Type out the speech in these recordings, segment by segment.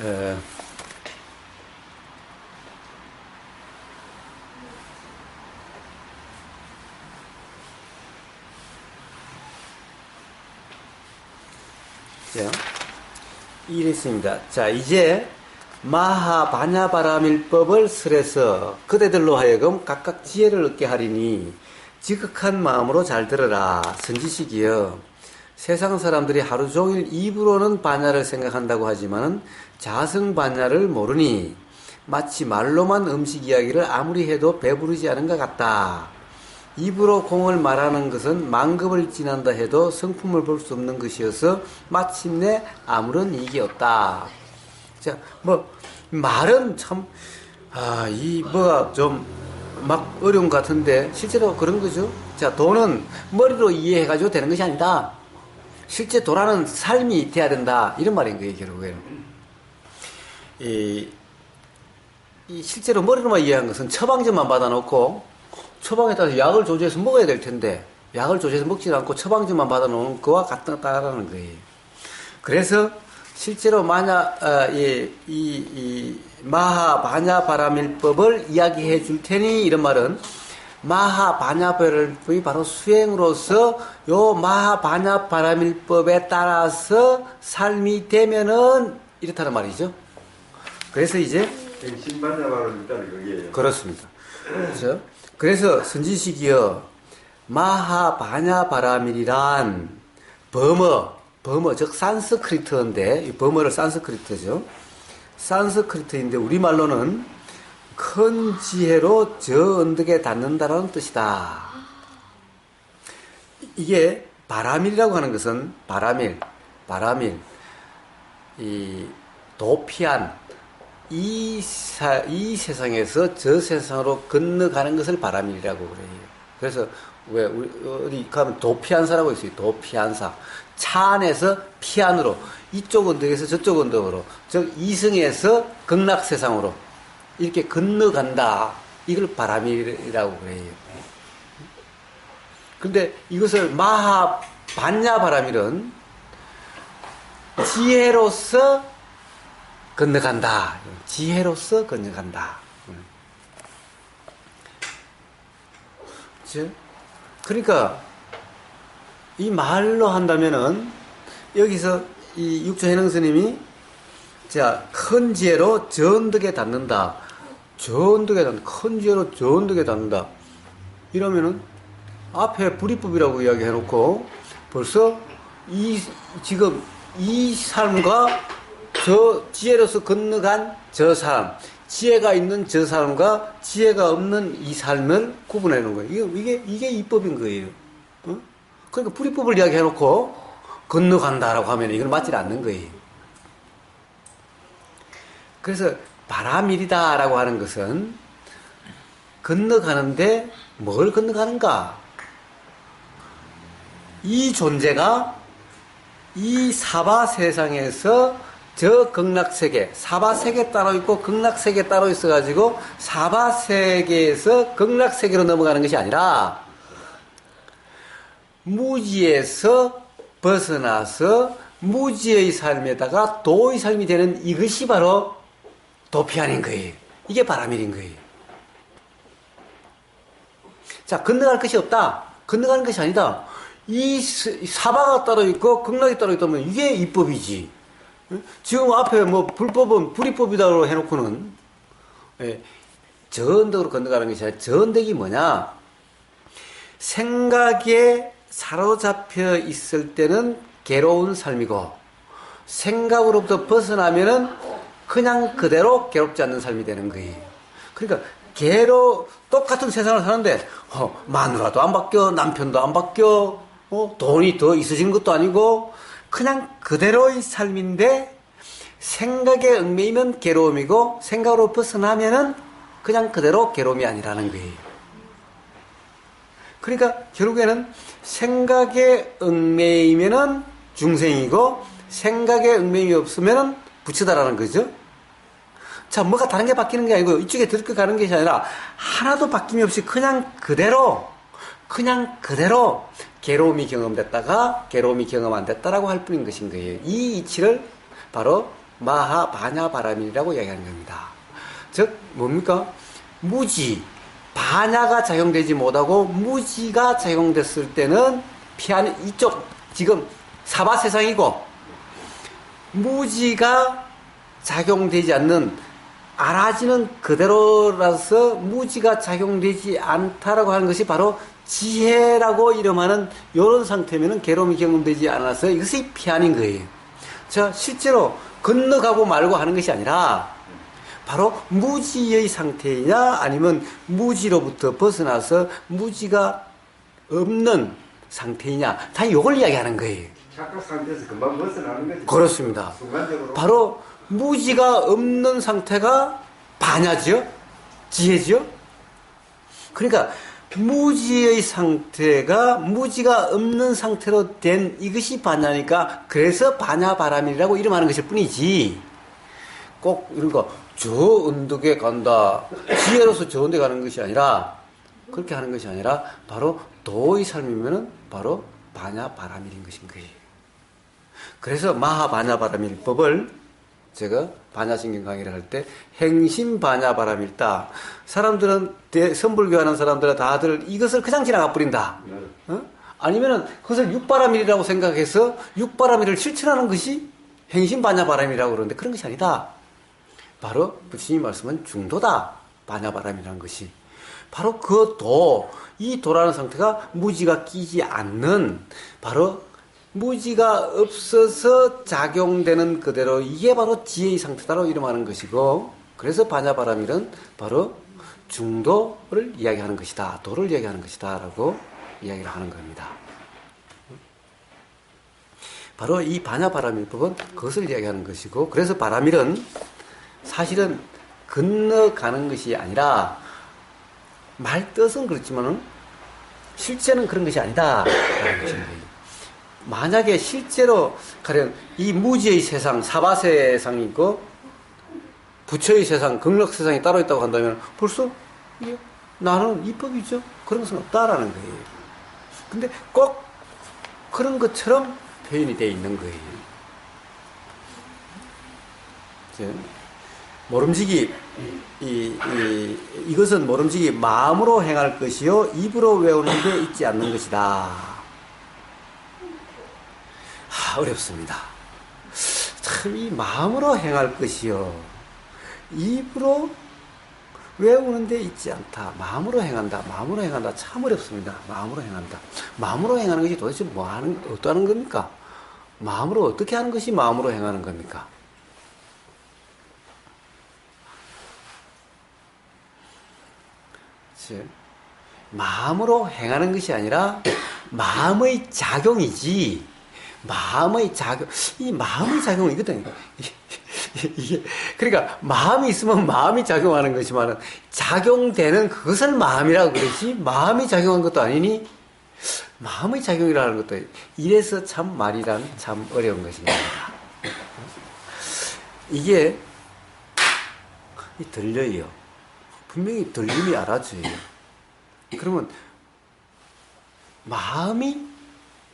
에, 자, 이랬습니다. 자, 이제 마하바냐바라밀법을 설해서 그대들로 하여금 각각 지혜를 얻게 하리니 지극한 마음으로 잘 들어라. 선지식이여, 세상 사람들이 하루 종일 입으로는 바냐를 생각한다고 하지만 자성바냐를 모르니 마치 말로만 음식 이야기를 아무리 해도 배부르지 않은 것 같다. 입으로 공을 말하는 것은 만급을 지난다 해도 성품을 볼 수 없는 것이어서 마침내 아무런 이익이 없다. 자, 말은 참, 뭐가 좀 막 어려운 것 같은데 실제로 그런 거죠. 자, 돈은 머리로 이해해가지고 되는 것이 아니다. 실제 돈하는 삶이 돼야 된다. 이런 말인 거예요, 결국에는. 이 실제로 머리로만 이해한 것은 처방전만 받아놓고 처방에 따라서 약을 조제해서 먹어야 될 텐데 약을 조제해서 먹지 않고 처방전만 받아놓은 거와 같다라는 거예요. 그래서 실제로 만약 마하바냐바라밀법을 이야기해 줄 테니 이런 말은 마하바냐바라밀법이 바로 수행으로서 요 마하바냐바라밀법에 따라서 삶이 되면은 이렇다는 말이죠. 그래서 이제 신바냐바라밀법이 거기에요. 그렇습니다. 그렇죠? 그래서 선지식이여, 마하바냐바라밀이란 범어 즉 산스크리트인데, 이 범어를 산스크리트죠. 산스크리트인데 우리말로는 큰 지혜로 저 언덕에 닿는다라는 뜻이다. 이게 바라밀이라고 하는 것은 바라밀, 이 도피한 이 세상에서 저 세상으로 건너가는 것을 바라밀이라고 그래요. 그래서 왜 우리 어디 가면 도피한사라고 있어요. 도피한사. 차 안에서 피안으로 이쪽 언덕에서 저쪽 언덕으로, 즉 이승에서 극락세상으로 이렇게 건너간다. 이걸 바라밀이라고 그래요. 근데 이것을 마하바냐바라밀은 지혜로서 건너간다. 지혜로서 건너간다. 그러니까 이 말로 한다면은 여기서 이 육조해능 스님이 자, 큰 지혜로 전덕에 닿는다. 큰 지혜로 전덕에 닿는다. 이러면은 앞에 불이법이라고 이야기해놓고 벌써 지금 이 삶과 저 지혜로서 건너간 저 사람, 지혜가 있는 저 사람과 지혜가 없는 이 삶을 구분해 놓은 거예요. 이게 이법인 거예요. 어? 그러니까 불이법을 이야기해놓고 건너간다라고 하면 이건 맞지 않는 거예요. 그래서 바라밀이다라고 하는 것은 건너가는데 뭘 건너가는가? 이 존재가 이 사바 세상에서 저 극락세계, 사바세계 따로 있고 극락세계 따로 있어가지고 사바세계에서 극락세계로 넘어가는 것이 아니라 무지에서 벗어나서 무지의 삶에다가 도의 삶이 되는 이것이 바로 도피안인 거예요. 이게 바라밀인 거예요. 자, 건너갈 것이 없다. 건너가는 것이 아니다. 이 사바가 따로 있고 극락이 따로 있다면 이게 이법이지. 지금 앞에 불법은 불이법이다고 해놓고는 저언덕으로 건너가는 것이 아니라 저언덕이 뭐냐? 생각에 사로잡혀 있을 때는 괴로운 삶이고 생각으로부터 벗어나면은 그냥 그대로 괴롭지 않는 삶이 되는 거예요. 그러니까 똑같은 세상을 사는데 마누라도 안 바뀌어, 남편도 안 바뀌어, 돈이 더 있어지는 것도 아니고 그냥 그대로의 삶인데 생각에 얽매이면 괴로움이고 생각으로 벗어나면은 그냥 그대로 괴로움이 아니라는 거예요. 그러니까 결국에는 생각에 얽매이면은 중생이고 생각에 얽매임이 없으면은 부처다라는 거죠. 자, 뭐가 다른 게 바뀌는 게 아니고 이쪽에 들어가는 것이 아니라 하나도 바뀜이 없이 그냥 그대로 괴로움이 경험됐다가 괴로움이 경험 안 됐다라고 할 뿐인 것인 거예요. 이 이치를 바로 마하 반야바라밀이라고 이야기하는 겁니다. 즉 뭡니까? 무지, 반야가 작용되지 못하고 무지가 작용됐을 때는 피하는 이쪽 지금 사바 세상이고, 무지가 작용되지 않는 알아지는 그대로라서 무지가 작용되지 않다라고 하는 것이 바로 지혜라고 이름하는 이런 상태면은 괴로움이 경험되지 않아서 이것이 피안인 거예요. 자, 실제로 건너가고 말고 하는 것이 아니라 바로 무지의 상태이냐 아니면 무지로부터 벗어나서 무지가 없는 상태이냐, 다 이걸 이야기하는 거예요. 착각 상태에서 금방 벗어나는 거지. 그렇습니다. 순간적으로. 바로 무지가 없는 상태가 반야죠? 지혜죠? 그러니까 무지의 상태가 무지가 없는 상태로 된 이것이 반야니까, 그래서 반야바람이라고 이름하는 것일 뿐이지, 꼭 이런 거 저 언덕에 간다, 지혜로서 저 언덕에 가는 것이 아니라, 그렇게 하는 것이 아니라 바로 도의 삶이면은 바로 반야바라밀인 것인 거예요. 그래서 마하반야바라밀법을 제가 반야신경 강의를 할 때 행심반야바라밀다. 사람들은 선불교하는 사람들은 다들 이것을 그냥 지나가 버린다. 어? 아니면은 그것을 육바라밀이라고 생각해서 육바라밀을 실천하는 것이 행심반야바라밀이라고 그러는데, 그런 것이 아니다. 바로 부처님이 말씀한 중도다. 반야바라밀이라는 것이 바로 그 도, 이 도라는 상태가 무지가 끼지 않는, 바로 무지가 없어서 작용되는 그대로, 이게 바로 지혜의 상태다라고 이름하는 것이고, 그래서 반야바라밀은 바로 중도를 이야기하는 것이다, 도를 이야기하는 것이다 라고 이야기를 하는 겁니다. 바로 이 반야바라밀법은 그것을 이야기하는 것이고, 그래서 바라밀은 사실은 건너가는 것이 아니라, 말 뜻은 그렇지만은 실제는 그런 것이 아니다 라는 것입니다. 만약에 실제로 가령 이 무지의 세상, 사바 세상이 있고 부처의 세상, 극락 세상이 따로 있다고 한다면 벌써 이게 나는 이 법이죠, 그런 것은 없다라는 거예요. 근데 꼭 그런 것처럼 표현이 되어 있는 거예요. 모름지기, 이것은 모름지기 마음으로 행할 것이요 입으로 외우는 데 있지 않는 것이다. 어렵습니다. 참, 이 마음으로 행할 것이요 입으로 외우는 데 있지 않다. 마음으로 행한다. 마음으로 행한다. 참 어렵습니다. 마음으로 행한다. 마음으로 행하는 것이 도대체 어떠하는 겁니까? 마음으로 어떻게 하는 것이 마음으로 행하는 겁니까? 마음으로 행하는 것이 아니라 마음의 작용이지. 마음의 작용, 이 마음의 작용은 이거든. 이게 그러니까 마음이 있으면 마음이 작용하는 것이지만, 작용되는 그것을 마음이라고 그러지, 마음이 작용한 것도 아니니 마음의 작용이라는 것도, 이래서 참 말이란 참 어려운 것입니다. 이게 들려요. 분명히 들림이 알아져요. 그러면 마음이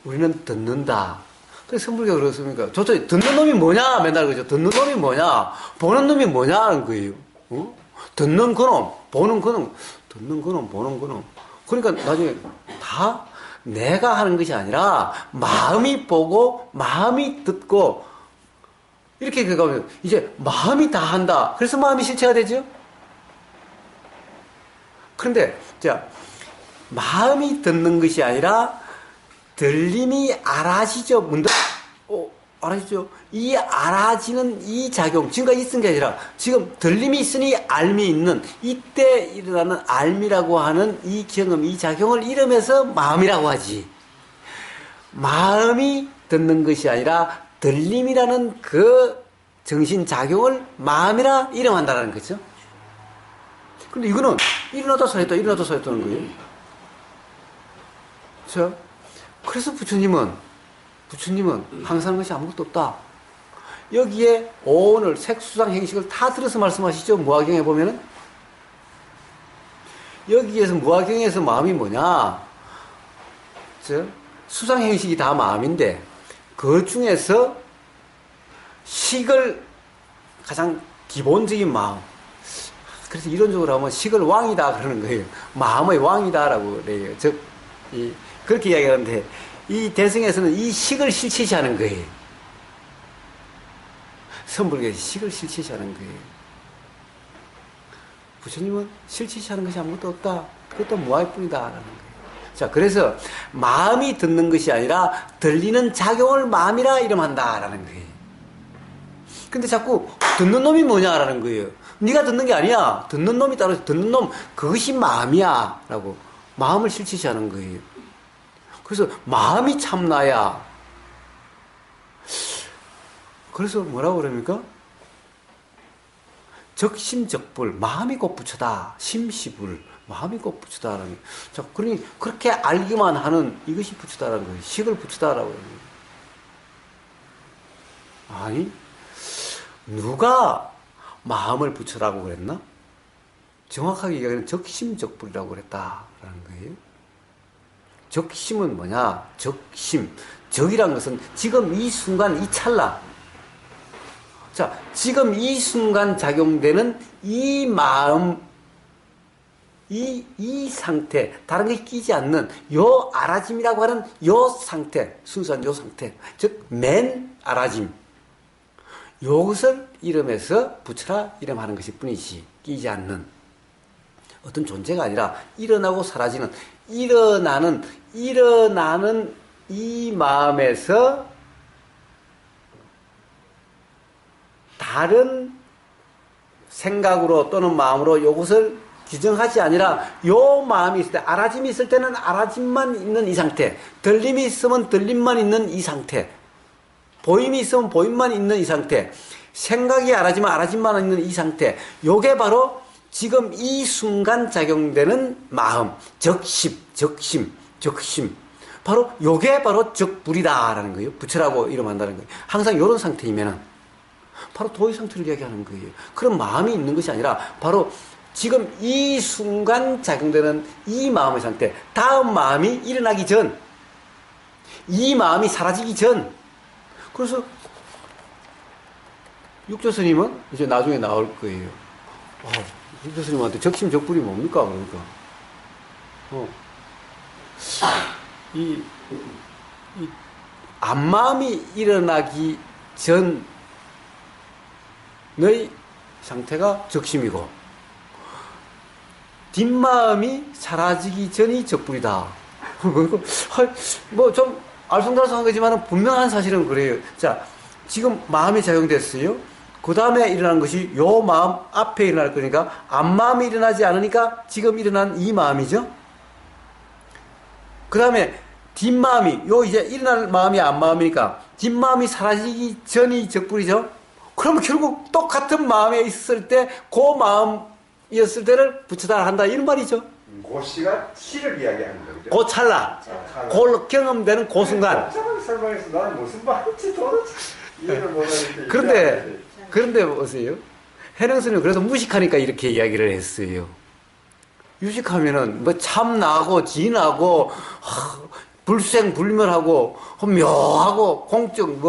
우리는 듣는다. 그래서 선불교가 그렇습니까? 도대체 듣는 놈이 뭐냐? 맨날 그러죠. 듣는 놈이 뭐냐? 보는 놈이 뭐냐? 하는 거예요. 어? 듣는 그놈, 보는 그놈, 듣는 그놈, 보는 그놈. 그러니까 나중에 다 내가 하는 것이 아니라 마음이 보고 마음이 듣고, 이렇게 가면 이제 마음이 다 한다. 그래서 마음이 실체가 되죠? 그런데 자, 마음이 듣는 것이 아니라 들림이 알아지죠. 알아지죠. 이 알아지는 이 작용, 지금까지 있은 게 아니라 지금 들림이 있으니 알미 있는, 이때 일어나는 알미라고 하는 이 경험, 이 작용을 이름해서 마음이라고 하지. 마음이 듣는 것이 아니라 들림이라는 그 정신작용을 마음이라 이름한다는 거죠. 근데 이거는 일어나다 사였다, 일어나다 사였다는 거예요. 자, 그래서 부처님은 항상 것이 아무것도 없다. 여기에 오늘 색수상 행식을 다 들어서 말씀하시죠. 무화경에 보면은. 여기에서 무화경에서 마음이 뭐냐? 자, 수상 행식이 다 마음인데, 그 중에서 식을 가장 기본적인 마음. 그래서 이론적으로 하면 식을 왕이다 그러는 거예요. 마음의 왕이다라고 그래요. 그렇게 이야기하는데 이 대승에서는 이 식을 실체시하는 거예요. 선불교에서 식을 실체시하는 거예요. 부처님은 실체시하는 것이 아무것도 없다. 그것도 무아일 뿐이다 라는 거예요. 자, 그래서 마음이 듣는 것이 아니라 들리는 작용을 마음이라 이름한다 라는 거예요. 근데 자꾸 듣는 놈이 뭐냐라는 거예요. 네가 듣는 게 아니야. 듣는 놈이 따로 듣는 놈 그것이 마음이야 라고 마음을 실체시하는 거예요. 그래서 마음이 참나야. 그래서 뭐라고 그럽니까? 적심적불 마음이 곧 부처다. 심시불 마음이 곧 부처다라는. 자, 그러니 그렇게 알기만 하는 이것이 부처다라는 거예요. 식을 부처다라고 하는 거예요. 아니, 누가 마음을 부처라고 그랬나? 정확하게 얘기하면 적심적불이라고 그랬다라는 거예요. 적심은 뭐냐? 적심. 적이란 것은 지금 이 순간, 이 찰나. 자, 지금 이 순간 작용되는 이 마음, 이 상태, 다른 게 끼지 않는 요 아라짐이라고 하는 요 상태, 순수한 요 상태, 즉, 맨 아라짐. 요것을 이름해서 부처라 이름하는 것일 뿐이지, 끼지 않는. 어떤 존재가 아니라 일어나고 사라지는, 일어나는 이 마음에서 다른 생각으로 또는 마음으로 요것을 규정하지 아니라 요 마음이 있을 때, 아라짐이 있을 때는 아라짐만 있는 이 상태, 들림이 있으면 들림만 있는 이 상태, 보임이 있으면 보임만 있는 이 상태, 생각이 아라지면 아라짐만 있는 이 상태, 요게 바로 지금 이 순간 작용되는 마음, 적심. 바로 요게 바로 적불이다라는 거예요. 부처라고 이름한다는 거예요. 항상 이런 상태이면은 바로 도의 상태를 이야기하는 거예요. 그런 마음이 있는 것이 아니라 바로 지금 이 순간 작용되는 이 마음의 상태, 다음 마음이 일어나기 전, 이 마음이 사라지기 전. 그래서 육조 스님은 이제 나중에 나올 거예요. 육조 스님한테 적심적불이 뭡니까? 그러니까 이 앞마음이 일어나기 전의 상태가 적심이고 뒷마음이 사라지기 전이 적불이다. 뭐 좀 알쏭달쏭한 거지만 분명한 사실은 그래요. 자, 지금 마음이 작용됐어요. 그 다음에 일어난 것이 요 마음 앞에 일어날 거니까 앞마음이 일어나지 않으니까 지금 일어난 이 마음이죠. 그 다음에 뒷마음이 요 이제 일어날 마음이 앞마음이니까 뒷마음이 사라지기 전이 적불이죠. 그러면 결국 똑같은 마음에 있을 때 그 마음이었을 때를 부처다 한다 이런 말이죠. 그 시가 시를 이야기하는 거죠. 그 찰나, 그 경험되는 그 순간. 설명해서 나는 무슨 말인지 도대체 이해를 못하는데. 그런데 보세요. 해능스님은 그래서 무식하니까 이렇게 이야기를 했어요. 유식하면은 뭐 참나고 진하고 불생불멸하고 묘하고 공적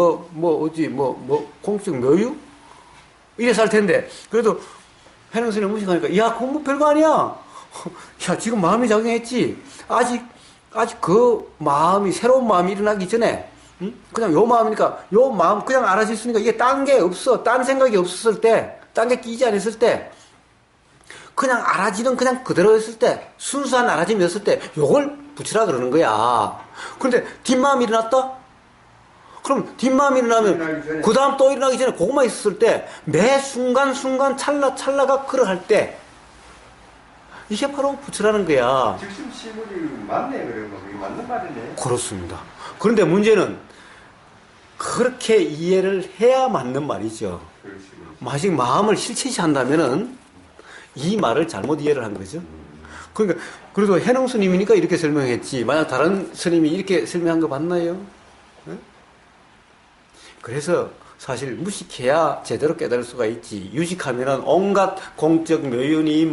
공적 묘유 이래서 할 텐데 그래도 해능스님 무식하니까 야 그건 뭐 별거 아니야. 야 지금 마음이 작용했지. 아직 그 마음이 새로운 마음이 일어나기 전에 그냥 요 마음이니까 요 마음 그냥 알아질 수 있으니까 이게 딴 게 없어. 딴 생각이 없었을 때, 딴 게 끼지 않았을 때 그냥 알아지는 그냥 그대로였을 때 순수한 알아짐이었을 때 요걸 부처라 그러는 거야. 그런데 뒷마음이 일어났다? 그럼 뒷마음이 일어나면 그 다음 또 일어나기 전에 그것만 있었을 때 매 순간 찰나가 그러할 때 이게 바로 부처라는 거야. 즉심 시물이 맞네 그런 거. 이게 맞는 말이네. 그렇습니다. 그런데 문제는 그렇게 이해를 해야 맞는 말이죠. 아직 마음을 실체시 한다면은 이 말을 잘못 이해를 한 거죠. 그러니까 그래도 해능 스님이니까 이렇게 설명했지. 만약 다른 스님이 이렇게 설명한 거 맞나요? 네? 그래서 사실 무식해야 제대로 깨달을 수가 있지. 유식하면은 온갖 공적 묘윤이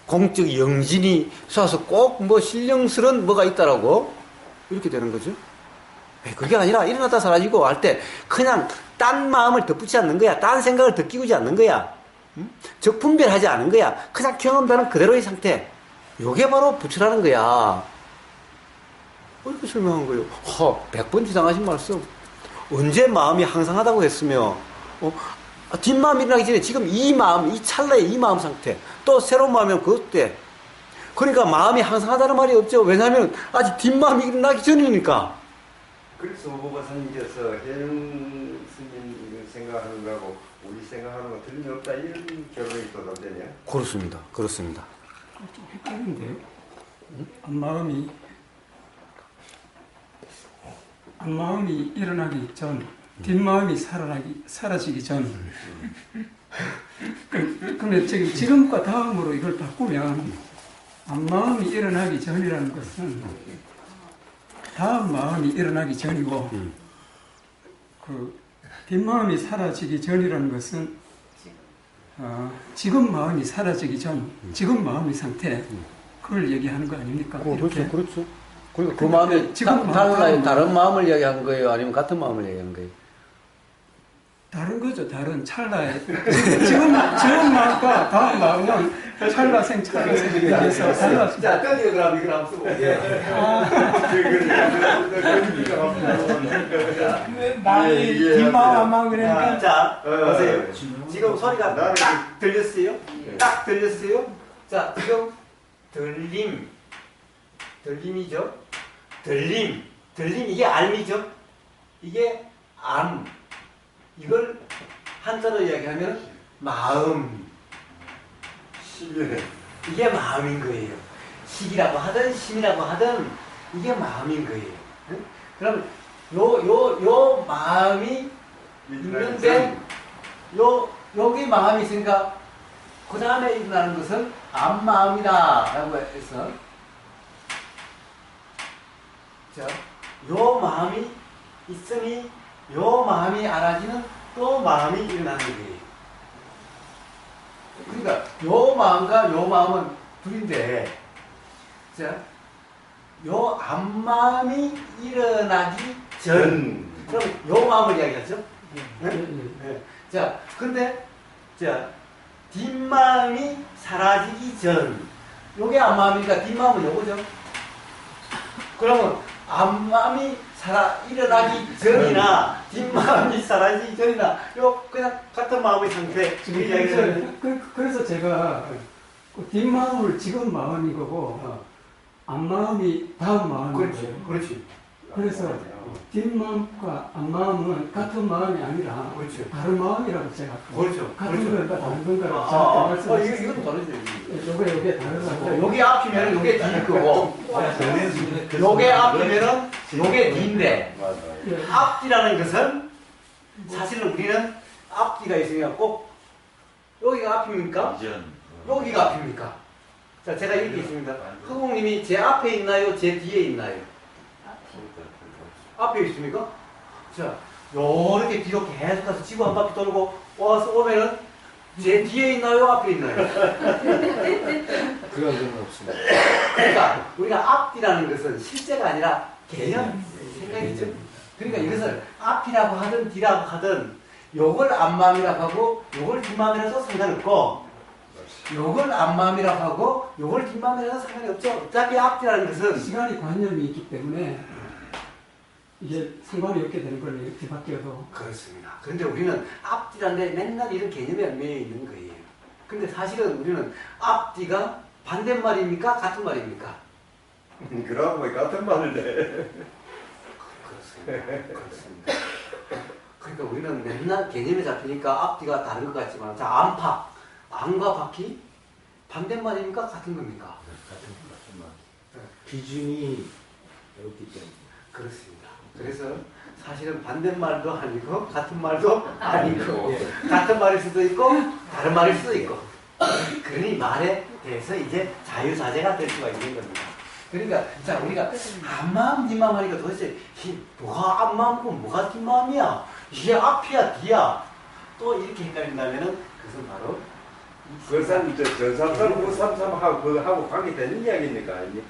공적 영진이 쏴서 꼭 뭐 신령스런 뭐가 있다라고 이렇게 되는 거죠. 그게 아니라 일어났다 사라지고 할 때 그냥 딴 마음을 덧붙이지 않는 거야. 딴 생각을 더 끼우지 않는 거야. 적분별하지 않은 거야. 그냥 경험되는 그대로의 상태. 요게 바로 부처라는 거야. 이렇게 설명한 거예요. 100번 지당하신 말씀. 언제 마음이 항상하다고 했으며, 뒷마음이 일어나기 전에 지금 이 마음, 이 찰나의 이 마음 상태. 또 새로운 마음이면 그것 때. 그러니까 마음이 항상하다는 말이 없죠. 왜냐하면 아직 뒷마음이 일어나기 전이니까. 그래서 오보바사님께서 혜영 스님 생각하는 거하고 우리 생각하는 거 틀림없다 이런 결론이 또 나되냐? 그렇습니다. 그렇습니다. 좀 헷갈린데요. 앞마음이 일어나기 전, 뒷마음이 사라지기 전. 그러면 지금과 다음으로 이걸 바꾸면 앞마음이 일어나기 전이라는 것은 다음 마음이 일어나기 전이고, 그 뒷마음이 사라지기 전이라는 것은 지금 마음이 사라지기 전, 지금 마음의 상태, 그걸 얘기하는 거 아닙니까? 그렇죠, 그렇죠. 그러니까 그 마음이 지금 달라요. 다른 마음을 얘기한 거예요? 아니면 같은 마음을 얘기한 거예요? 다른 거죠. 다른 찰나에 지금 마음과 다음 마음은 찰나생 찰나생에서 달라서. 자, 떠니어 그럼 이걸 한번 쓰고. 나의 뒷마음 앞마음 그러니까. 자, 보세요. 지금 소리가 딱 들렸어요? 딱 들렸어요? 자, 지금 들림이죠? 들림 이게 알미죠? 이게 암. 이걸 한자로 이야기하면 마음. 시기네. 이게 마음인 거예요. 식이라고 하든 심이라고 하든 이게 마음인 거예요. 응? 그럼 요 마음이 있는데 여기 마음이 있으니까 그 다음에 일어나는 것은 암마음이다 라고 해서 자, 요 마음이 있으니 요 마음이 알아지는 또 마음이 일어나는 거예요. 그러니까 요 마음과 요 마음은 둘인데, 자, 요 앞마음이 일어나기 전. 그럼 요 마음을 이야기하죠. 네? 자, 근데 자 뒷마음이 사라지기 전. 요게 앞마음이니까 뒷마음은 요거죠. 그러면 앞마음이 일어나기 전이나 뒷마음이 사라지기 전이나 요 그냥 같은 마음의 상태. 그래서 제가 그 뒷마음을 지금 마음인 거고 앞마음이 다음 마음인 거예요. 그렇지. 그래서 뒷마음과 앞마음은 같은 마음이 아니라 그렇죠. 다른 마음이라고 제가 그렇죠. 같은 건가 다른 건가를 저한테 말씀하셨어요. 이것도 다르죠. 요게 다른 거고. 요게 앞이면 요게 뒤일 거고, 요게 앞이면은 요게 뒤인데, 앞뒤라는 것은 사실은 우리는 앞뒤가 있으면 꼭 여기가 앞입니까? 여기가 앞입니까? 자, 제가 이렇게 있습니다. 허공님이 제 앞에 있나요? 제 뒤에 있나요? 앞에 있습니까? 자, 요렇게 뒤로 계속 가서 지구 한 바퀴 돌고 와서 오면은 제 뒤에 있나요? 앞에 있나요? 그런 건 없습니다. 그러니까 우리가 앞뒤라는 것은 실제가 아니라 개념, 생각이죠. 그러니까 이것을 앞이라고 하든 뒤라고 하든 요걸 앞마음이라고 하고 요걸 뒷마음이라고 해도 상관없고, 요걸 앞마음이라고 하고 요걸 뒷마음이라고 해도 상관이 없죠. 어차피 앞뒤라는 것은 시간이 관념이 있기 때문에 이게 상관이 없게 되는 거예요. 이렇게 바뀌어도. 그렇습니다. 그런데 우리는 앞뒤라는데 맨날 이런 개념에 얽매여 있는 거예요. 근데 사실은 우리는 앞뒤가 반대말입니까? 같은 말입니까? 그러고 같은 말을 해. 그렇습니다. 그러니까 우리는 맨날 개념에 잡히니까 앞뒤가 다른 것 같지만, 자, 안팎, 안과 바퀴 반대말입니까? 같은 겁니까? 같은 말. 기준이 없기 때문에. 그렇습니다. 그래서 사실은 반대말도 아니고 같은 말도 아니고 같은 말일 수도 있고 다른 말일 수도 있고, 그러니 말에 대해서 이제 자유자재가 될 수가 있는 겁니다. 그러니까 자, 우리가 앞마음 뒷마음 하니까 도대체 뭐가 앞마음이고 뭐가 뒷마음이야, 이게 앞이야 뒤야, 또 이렇게 헷갈린다면은 그것은 바로 그 사람 전삼삼 533하고 그하고 관계되는 이야기입니까 아닙니까?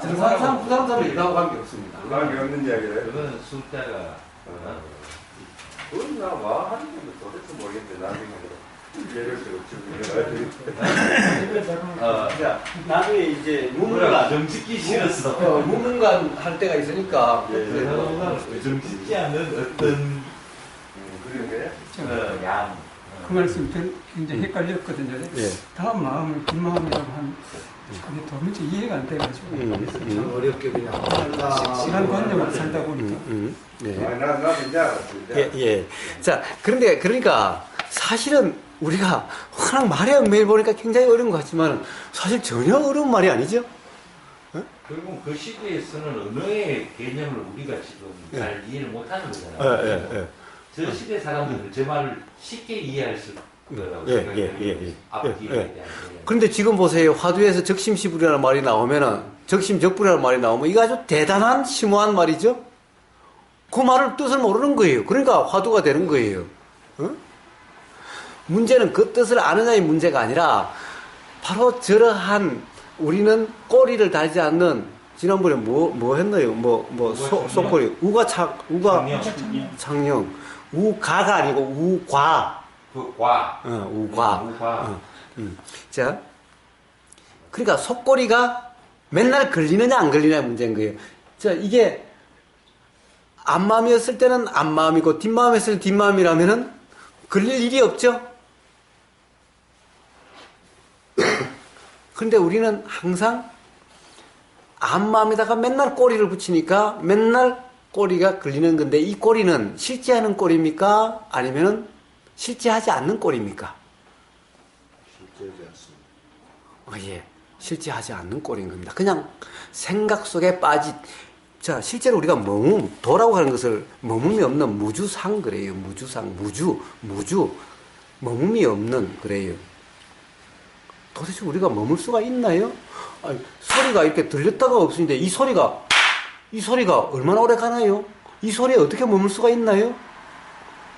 정상상 부담자는 이거하고 관계없습니다. 부담이 없는 이야기를. 그거는 숫자가 그건 나와 하는 게 도대체 모르겠는데 나중에 예를 들어 자, 나중에 이제 정짓기 싫었어. 무문관 할 때가 있으니까. 정짓지 않는 어떤 그런 거야? 양. 그 말씀 굉장히 헷갈렸거든요. 예. 다음 마음을 뒷마음이라고 하는 그게 도무지 이해가 안 돼가지고 참 어렵게 그냥 시간 관념을 살다 보니까 예. 나도 이제 알았어. 예, 예. 자, 그런데, 그러니까, 사실은 우리가 워낙 말의 매일 보니까 굉장히 어려운 것 같지만, 사실 전혀 어려운 말이 아니죠? 결국 그 시대에서는 언어의 개념을 우리가 지금 잘 이해를 못하는 예, 거잖아요. 예, 예. 저 시대 사람들은 제 말을 쉽게 이해할 수 있더라고요. 예, 예, 예, 예. 앞뒤에 예, 예. 대한 개념. 그런데 지금 보세요. 화두에서 적심시불이라는 말이 나오면은, 적심적불이라는 말이 나오면, 이거 아주 대단한 심오한 말이죠? 그 말을 뜻을 모르는 거예요. 그러니까 화두가 되는 거예요. 어? 문제는 그 뜻을 아느냐의 문제가 아니라 바로 저러한 우리는 꼬리를 달지 않는 지난번에 뭐 했나요? 속꼬리 우가 창령 우가가 아니고 우과 과. 우과 우과. 자 그러니까 속꼬리가 맨날 걸리느냐 안 걸리느냐의 문제인 거예요. 자 이게 앞마음이었을 때는 앞마음이고 뒷마음이었을 때 뒷마음이라면은 걸릴 일이 없죠. 그런데 우리는 항상 앞마음에다가 맨날 꼬리를 붙이니까 맨날 꼬리가 걸리는 건데 이 꼬리는 실제하는 꼬리입니까? 아니면은 실제하지 않는 꼬리입니까? 실제하지 않습니다. 예. 실제하지 않는 꼴인 겁니다. 그냥 생각 속에 자, 실제로 우리가 도라고 하는 것을 머문이 없는 무주상 그래요. 무주상, 무주, 머문이 없는 그래요. 도대체 우리가 머물 수가 있나요? 아니, 소리가 이렇게 들렸다가 없으는데 이 소리가 얼마나 오래 가나요? 이 소리에 어떻게 머물 수가 있나요?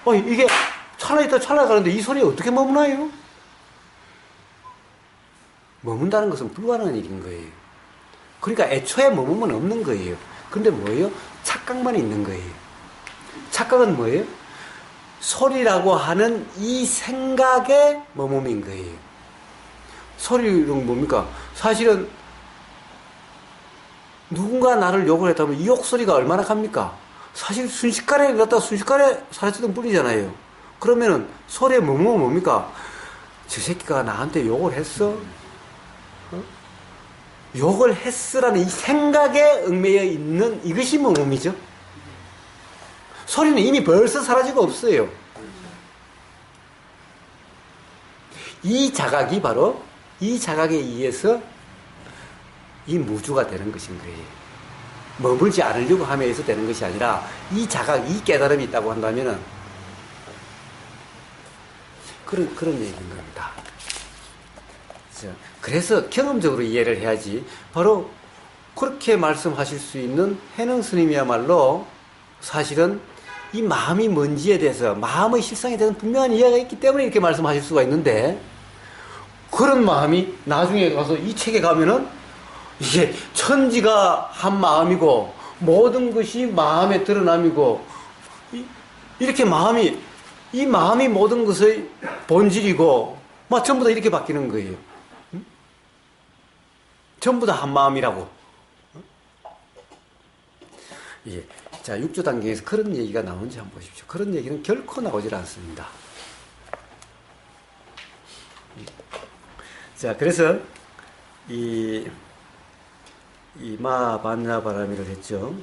아니, 이게 찰나 있다 찰나 가는데 이 소리에 어떻게 머무나요? 머문다는 것은 불가능한 일인 거예요. 그러니까 애초에 머무면 없는 거예요. 근데 뭐예요? 착각만 있는 거예요. 착각은 뭐예요? 소리라고 하는 이 생각의 머금인 거예요. 소리는 뭡니까? 사실은 누군가 나를 욕을 했다면 이 욕소리가 얼마나 갑니까? 사실 순식간에 일어났다가 순식간에 사라지던 뿐이잖아요. 그러면은 소리의 머금은 뭡니까? 저 새끼가 나한테 욕을 했어? 욕을 했으라는 이 생각에 얽매여 있는 이것이 머금이죠. 소리는 이미 벌써 사라지고 없어요. 이 자각이 바로 이 자각에 의해서 이 무주가 되는 것인 거예요. 머물지 않으려고 함에 의해서 되는 것이 아니라 이 자각, 이 깨달음이 있다고 한다면은 그런 얘기인 겁니다. 그래서 경험적으로 이해를 해야지. 바로 그렇게 말씀하실 수 있는 해능 스님이야말로 사실은 이 마음이 뭔지에 대해서 마음의 실상에 대해서 분명한 이해가 있기 때문에 이렇게 말씀하실 수가 있는데 그런 마음이 나중에 가서 이 책에 가면은 이게 천지가 한 마음이고 모든 것이 마음의 드러남이고 이렇게 이 마음이 모든 것의 본질이고 막 전부 다 이렇게 바뀌는 거예요. 전부 다 한 마음이라고. 예. 자, 6조 단계에서 그런 얘기가 나오는지 한번 보십시오. 그런 얘기는 결코 나오질 않습니다. 자, 그래서 이 마반야바라미를 했죠.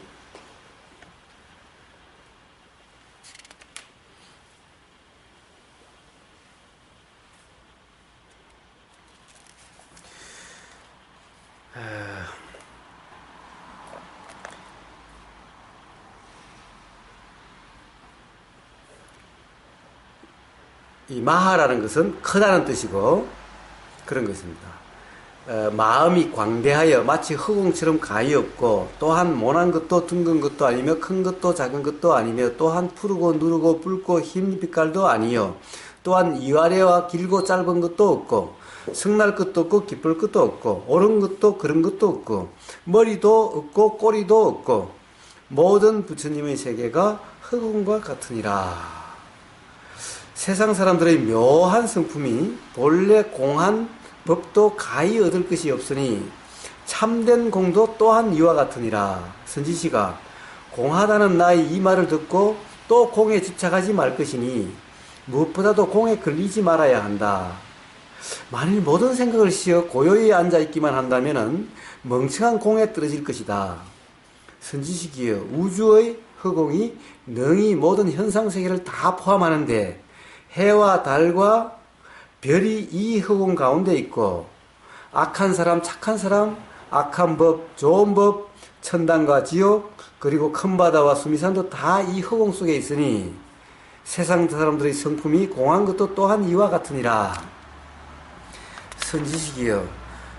이 마하라는 것은 크다는 뜻이고 그런 것입니다. 마음이 광대하여 마치 허공처럼 가히 없고 또한 모난 것도 둥근 것도 아니며 큰 것도 작은 것도 아니며 또한 푸르고 누르고 붉고 흰 빛깔도 아니요 또한 이와래와 길고 짧은 것도 없고 성날 것도 없고 기쁠 것도 없고 옳은 것도 그런 것도 없고 머리도 없고 꼬리도 없고 모든 부처님의 세계가 흑운과 같으니라. 세상 사람들의 묘한 성품이 본래 공한 법도 가히 얻을 것이 없으니 참된 공도 또한 이와 같으니라. 선지시가 공하다는 나의 이 말을 듣고 또 공에 집착하지 말 것이니 무엇보다도 공에 걸리지 말아야 한다. 만일 모든 생각을 쉬어 고요히 앉아있기만 한다면 멍청한 공에 떨어질 것이다. 선지시기여 우주의 허공이 능히 모든 현상세계를 다 포함하는데 해와 달과 별이 이 허공 가운데 있고 악한 사람, 착한 사람, 악한 법, 좋은 법, 천당과 지옥, 그리고 큰 바다와 수미산도 다 이 허공 속에 있으니 세상 사람들의 성품이 공한 것도 또한 이와 같으니라. 선지식이여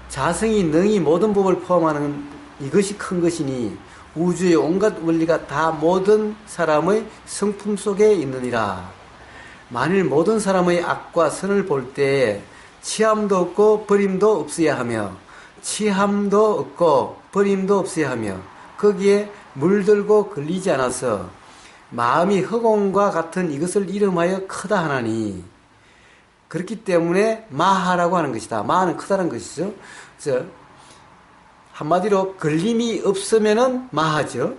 자성이 능히 모든 법을 포함하는 이것이 큰 것이니 우주의 온갖 원리가 다 모든 사람의 성품 속에 있느니라. 만일 모든 사람의 악과 선을 볼 때에 취함도 없고 버림도 없어야 하며 취함도 없고 버림도 없어야 하며 거기에 물들고 걸리지 않아서 마음이 허공과 같은 이것을 이름하여 크다 하나니 그렇기 때문에 마하라고 하는 것이다. 마하는 크다는 것이죠. 그래서 한마디로 걸림이 없으면은 마하죠.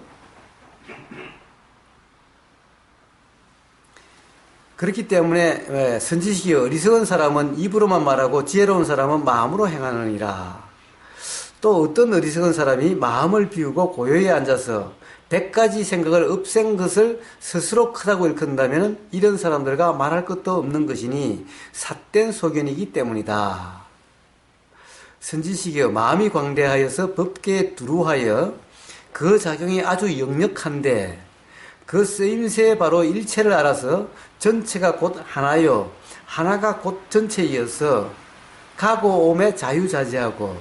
그렇기 때문에 선지식이 어리석은 사람은 입으로만 말하고 지혜로운 사람은 마음으로 행하느니라. 또 어떤 어리석은 사람이 마음을 비우고 고요히 앉아서 100가지 생각을 없앤 것을 스스로 크다고 일컫는다면 이런 사람들과 말할 것도 없는 것이니 삿된 소견이기 때문이다. 선지식이여 마음이 광대하여서 법계에 두루하여 그 작용이 아주 역력한데 그 쓰임새에 바로 일체를 알아서 전체가 곧 하나요 하나가 곧 전체이어서 가고 오매 자유자재하고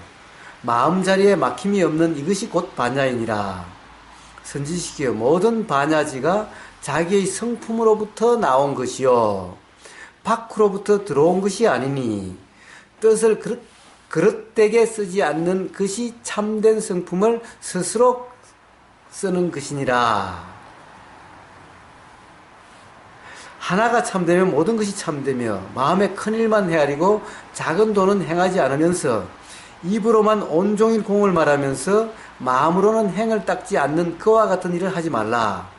마음자리에 막힘이 없는 이것이 곧 반야이니라. 선지식이여 모든 반야지가 자기의 성품으로부터 나온 것이요 밖으로부터 들어온 것이 아니니 뜻을 그릇되게 쓰지 않는 것이 참된 성품을 스스로 쓰는 것이니라. 하나가 참되면 모든 것이 참되며 마음에 큰 일만 헤아리고 작은 도는 행하지 않으면서 입으로만 온종일 공을 말하면서 마음으로는 행을 닦지 않는 그와 같은 일을 하지 말라.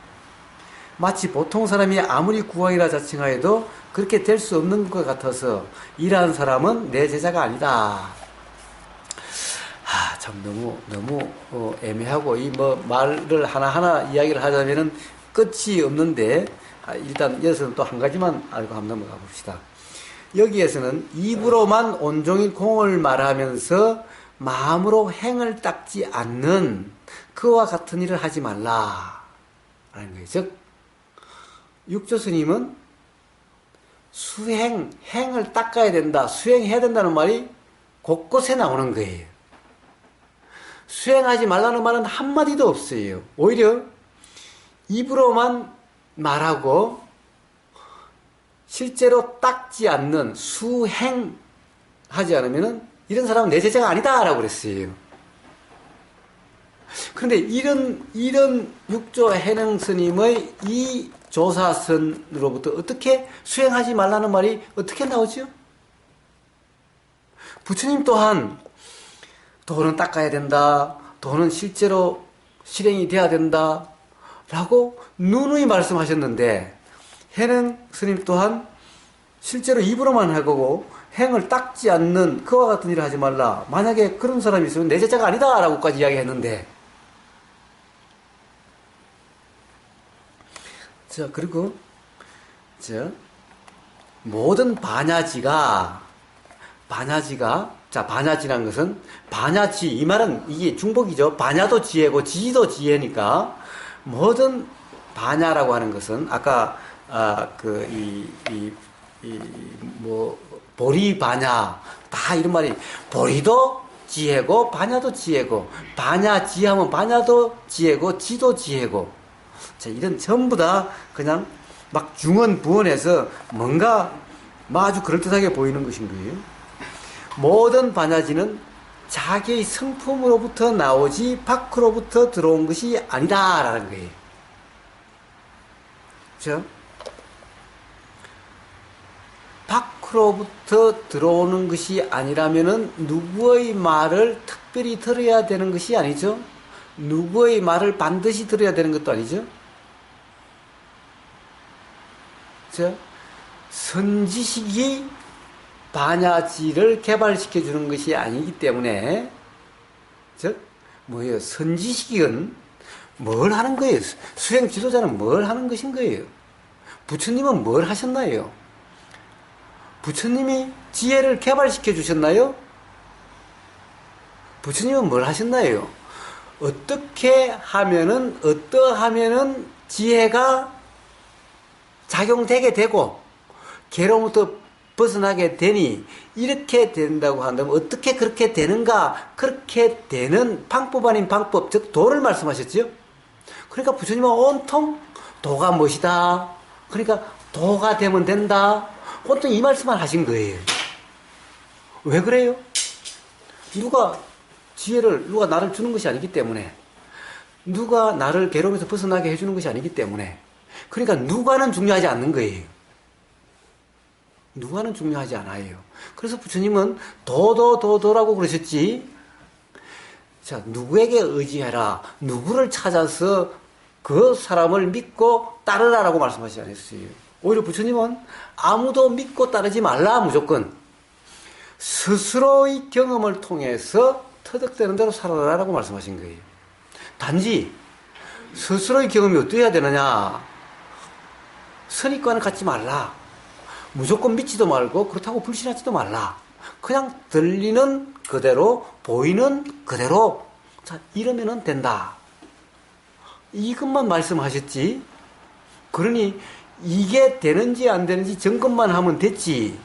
마치 보통 사람이 아무리 구왕이라 자칭하여도 그렇게 될 수 없는 것 같아서 이러한 사람은 내 제자가 아니다. 참 너무 애매하고 이 말을 하나하나 이야기를 하자면은 끝이 없는데 일단 여기서는 또 한 가지만 알고 한번 넘어가 봅시다. 여기에서는 입으로만 온종일 공을 말하면서 마음으로 행을 닦지 않는 그와 같은 일을 하지 말라 라는 거예요. 즉 육조 스님은 행을 닦아야 된다, 수행해야 된다는 말이 곳곳에 나오는 거예요. 수행하지 말라는 말은 한마디도 없어요. 오히려 입으로만 말하고 실제로 닦지 않는 수행하지 않으면은 이런 사람은 내 제자가 아니다 라고 그랬어요. 그런데 이런 육조 해능 스님의 이 조사선으로부터 어떻게 수행하지 말라는 말이 어떻게 나오죠? 부처님 또한 도는 닦아야 된다, 도는 실제로 실행이 돼야 된다 라고 누누이 말씀하셨는데 해능 스님 또한 실제로 입으로만 하고 행을 닦지 않는 그와 같은 일을 하지 말라. 만약에 그런 사람이 있으면 내 제자가 아니다 라고까지 이야기했는데 자 그리고 모든 반야지가 자 반야지라는 것은 반야지 이 말은 이게 중복이죠. 반야도 지혜고 지도 지혜니까 모든 반야라고 하는 것은 아까 보리 반야 다 이런 말이 보리도 지혜고 반야도 지혜고 반야 지하면 반야도 지혜고 지도 지혜고 자 이런 전부 다 그냥 막 중언부언해서 뭔가 아주 그럴듯하게 보이는 것인 거예요. 모든 반야지는 자기의 성품으로부터 나오지 밖으로부터 들어온 것이 아니다라는 거예요. 그렇죠? 밖으로부터 들어오는 것이 아니라면은 누구의 말을 특별히 들어야 되는 것이 아니죠. 누구의 말을 반드시 들어야 되는 것도 아니죠. 그렇죠? 선지식이 반야지를 개발시켜 주는 것이 아니기 때문에, 즉 뭐예요? 선지식은 뭘 하는 거예요? 수행 지도자는 뭘 하는 것인 거예요? 부처님은 뭘 하셨나요? 부처님이 지혜를 개발시켜 주셨나요? 부처님은 뭘 하셨나요? 어떻게 하면은, 어떠하면은 지혜가 작용되게 되고, 괴로움부터 벗어나게 되니, 이렇게 된다고 한다면, 어떻게 그렇게 되는가? 그렇게 되는 방법 아닌 방법, 즉, 도를 말씀하셨죠? 그러니까 부처님은 온통 도가 무엇이다. 그러니까 도가 되면 된다. 온통 이 말씀만 하신 거예요. 왜 그래요? 누가 나를 주는 것이 아니기 때문에, 누가 나를 괴로움에서 벗어나게 해주는 것이 아니기 때문에, 그러니까 누가는 중요하지 않는 거예요. 누가는 중요하지 않아요. 그래서 부처님은 도라고 그러셨지. 자, 누구에게 의지해라. 누구를 찾아서 그 사람을 믿고 따르라라고 말씀하시지 않았어요. 오히려 부처님은 아무도 믿고 따르지 말라, 무조건. 스스로의 경험을 통해서 터득되는 대로 살아라라고 말씀하신 거예요. 단지 스스로의 경험이 어떠해야 되느냐. 선입관을 갖지 말라. 무조건 믿지도 말고 그렇다고 불신하지도 말라. 그냥 들리는 그대로, 보이는 그대로, 자, 이러면은 된다. 이것만 말씀하셨지. 그러니 이게 되는지 안 되는지 점검만 하면 됐지.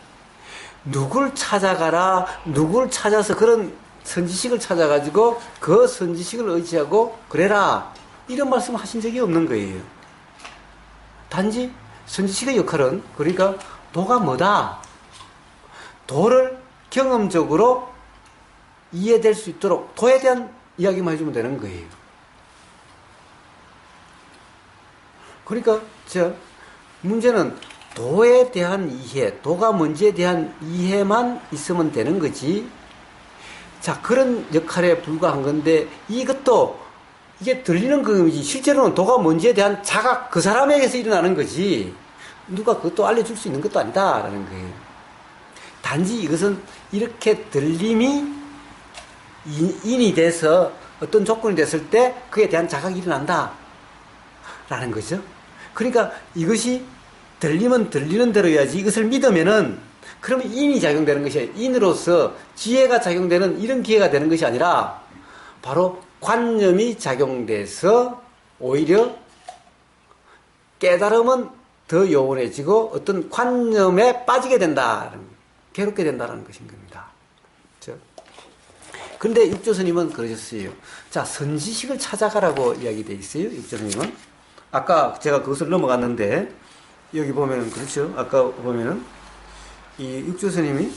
누굴 찾아가라, 누굴 찾아서 그런 선지식을 찾아가지고 그 선지식을 의지하고 그래라, 이런 말씀 하신 적이 없는 거예요. 단지 선지식의 역할은, 그러니까 도가 뭐다? 도를 경험적으로 이해될 수 있도록 도에 대한 이야기만 해주면 되는 거예요. 그러니까 문제는 도에 대한 이해, 도가 뭔지에 대한 이해만 있으면 되는 거지. 자, 그런 역할에 불과한 건데, 이게 들리는 거지. 실제로는 도가 뭔지에 대한 자각, 그 사람에게서 일어나는 거지. 누가 그것도 알려줄 수 있는 것도 아니다라는 거예요. 단지 이것은 이렇게 들림이 인이 돼서 어떤 조건이 됐을 때 그에 대한 자각이 일어난다 라는 거죠. 그러니까 이것이 들리면 들리는 대로여야지. 이것을 믿으면은 그러면 인이 작용되는 것이 아니라, 인으로서 지혜가 작용되는 이런 기회가 되는 것이 아니라 바로 관념이 작용돼서 오히려 깨달음은 더 요원해지고 어떤 관념에 빠지게 된다, 괴롭게 된다는 것인 겁니다. 그렇죠? 그런데 육조스님은 그러셨어요. 자, 선지식을 찾아가라고 이야기되어 있어요. 육조스님은. 아까 제가 그것을 넘어갔는데, 여기 보면은, 그렇죠? 아까 보면은, 이 육조스님이,